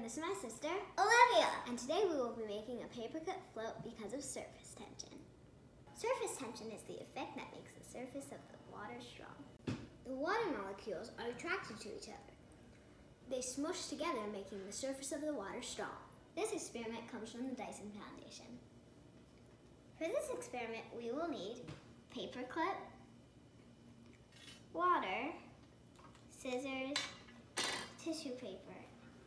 this is my sister, Olivia, and today we will be making a paperclip float because of surface tension. Surface tension is the effect that makes the surface of the water strong. The water molecules are attracted to each other. They smush together, making the surface of the water strong. This experiment comes from the Dyson Foundation. For this experiment, we will need paperclip, water, scissors, tissue paper,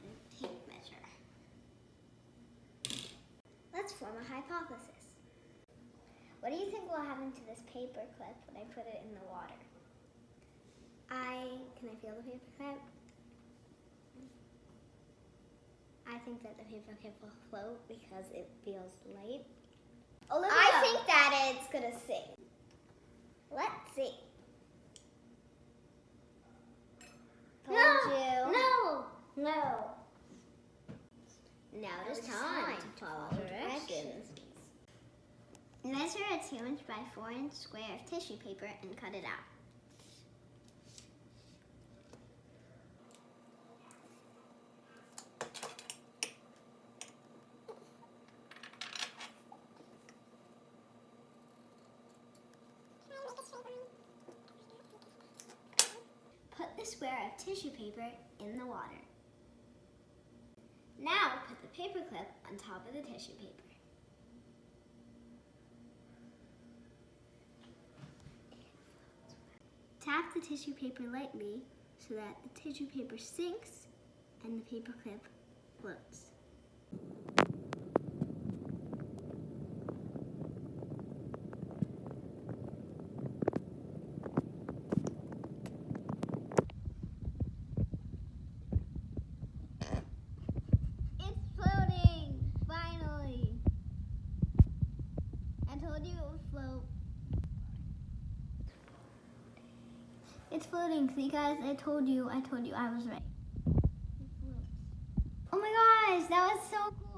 and tape measure. Let's form a hypothesis. What do you think will happen to this paperclip when I put it in the water? Can I feel the paperclip? I think that the paperclip will float because it feels light. Olivia. I think that it's gonna sink. Let's see. No. Now it is time to follow directions. Measure a 2 inch by 4 inch square of tissue paper and cut it out. Put the square of tissue paper in the water. Now put the paperclip on top of the tissue paper. Tap the tissue paper lightly so that the tissue paper sinks and the paperclip floats. It's floating. See guys, I told you I was right. Oh my gosh, that was so cool.